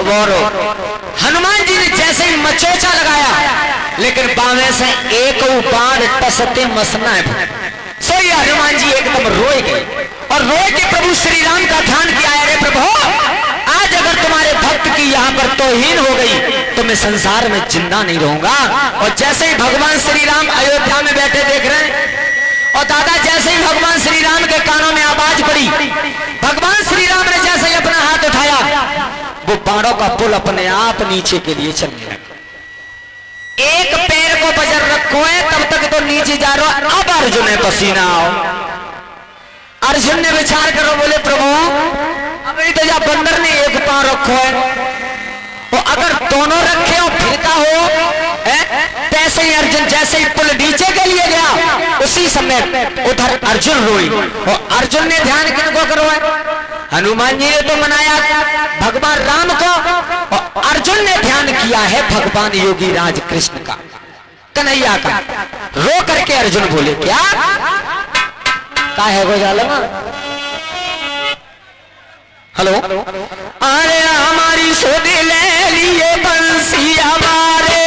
और हनुमान जी ने जैसे ही मचोचा लगाया, लेकिन बावे से एक बाण टसते मसना है। सो ये हनुमान जी एकदम रोए गए और रोए के प्रभु श्री राम का ध्यान किया, अरे प्रभु आज अगर तुम्हारे भक्त की यहाँ पर तौहीन हो गई तो मैं संसार में जिंदा नहीं रहूंगा। और जैसे ही भगवान श्री राम अयोध्या में बैठे देख रहे हैं, और दादा जैसे ही भगवान श्री राम के कानों में आवाज पड़ी, भगवान श्री राम ने जैसे ही अपना हाथ उठाया, वो बाणों का पुल अपने आप नीचे के लिए चलने लगा। एक पैर को बजर रखो है तब तक तो नीचे जा रहा, अब अर्जुन है पसीना आओ। अर्जुन ने विचार करो, बोले प्रभु अभी तो जा बंदर ने एक पांव रखो है, वो अगर दोनों रखे हो फिर का हो। तैसे ही अर्जुन जैसे ही पुल नीचे के लिए गया, उसी समय उधर अर्जुन रोई। और अर्जुन ने ध्यान किनको करवाया? हनुमान जी ने तो मनाया भगवान राम को, और अर्जुन ने ध्यान किया है भगवान योगी राज कृष्ण का, कन्हैया का। रो करके अर्जुन बोले क्या है वो जालमा? हेलो, अरे हमारी सोने ले लिए बंसी हमारे,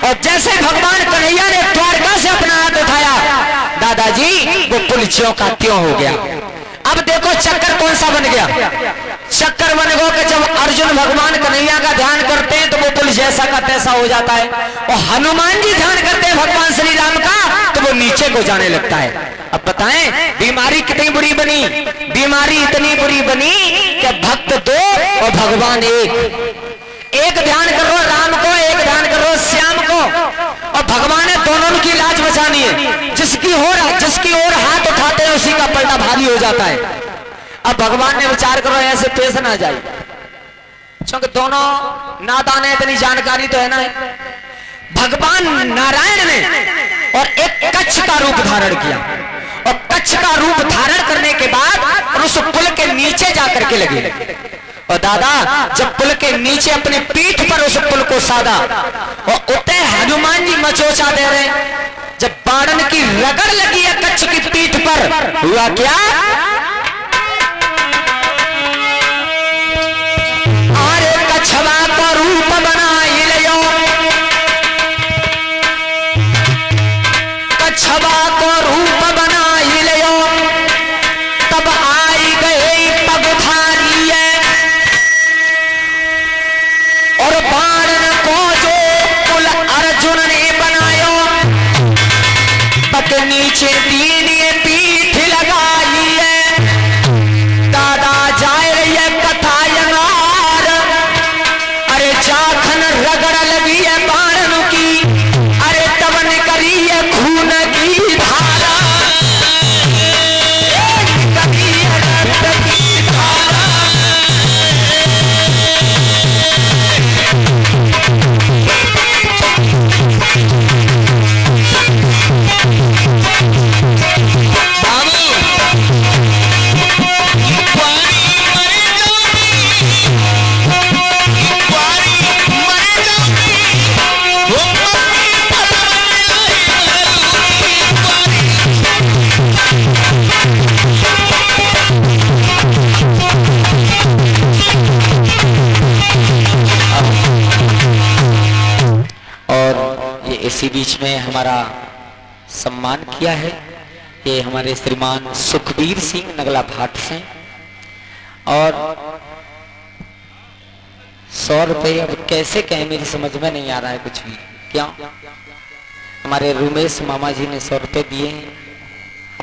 और जैसे भगवान कन्हैया ने द्वारका से अपना हाथ उठाया, दादाजी वो पुल ज्यों का त्यों हो गया। अब देखो चक्कर कौन सा बन गया? चक्कर बन गो कि जब अर्जुन भगवान कन्हैया का ध्यान करते हैं तो वो पुल जैसा का तैसा हो जाता है, और हनुमान जी ध्यान करते हैं भगवान श्री राम का तो वो नीचे को जाने लगता है। अब बताएं बीमारी कितनी बुरी बनी? बीमारी इतनी बुरी बनी कि भक्त दो और भगवान एक ध्यान करो राम को, एक ध्यान करो श्याम को, और भगवान ने दोनों की लाज बचानी है। जिसकी ओर हाथ उठाते हैं उसी का पलटा भारी हो जाता है। अब भगवान ने विचार करो ऐसे पेश ना जाए, क्योंकि दोनों नादान है, इतनी जानकारी तो है ना। भगवान नारायण ने और एक कच्छ का रूप धारण किया, और कच्छ का रूप धारण करने के बाद और उस पुल के नीचे जाकर के लगे। और दादा जब पुल के नीचे अपने पीठ पर उस पुल को साधा, और उतने हनुमान जी मचोचा दे रहे हैं। जब बाणन की रगड़ लगी है कच्छ की पीठ पर, हुआ क्या? अरे कच्छवा का रूप बनाई लियो, कच्छवा को रूप बनाई लियो, तब आई गई पगधारी है, और बाणन को जो पुल अर्जुन ने बनायो, पग नीचे तीन पीठ लगाई है। दादा जाए रही है कथा यनार, अरे जाखन रगड़ लगी है बाणन की, अरे तब निकली है खून की धारा, निकली है रक्त की धारा। इसी बीच में हमारा सम्मान किया है ये हमारे श्रीमान सुखबीर सिंह नगला भाट से, और 100 रुपये अब कैसे कहें मेरी समझ में नहीं आ रहा है कुछ भी। क्या हमारे रुमेश मामा जी ने 100 रुपये दिए हैं,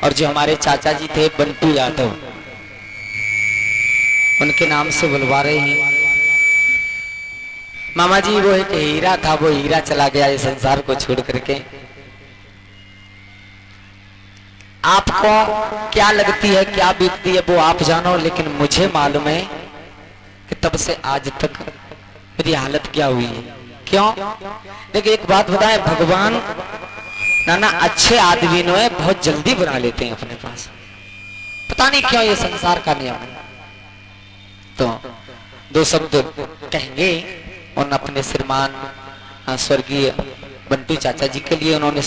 और जो हमारे चाचा जी थे बंटू यादव, उनके नाम से बुलवा रहे हैं। मामा जी वो एक हीरा था, वो हीरा चला गया इस संसार को छोड़ करके। आपको क्या लगती है, क्या बीतती है वो आप जानो, लेकिन मुझे मालूम है कि तब से आज तक मेरी हालत क्या हुई है। क्यों? लेकिन एक बात बताएं, भगवान नाना अच्छे आदमी ने बहुत जल्दी बुला लेते हैं अपने पास, पता नहीं क्यों, ये संसार का नियम है। तो 2 शब्द कहेंगे उन अपने श्रीमान स्वर्गीय बंटू चाचा जी के लिए। उन्होंने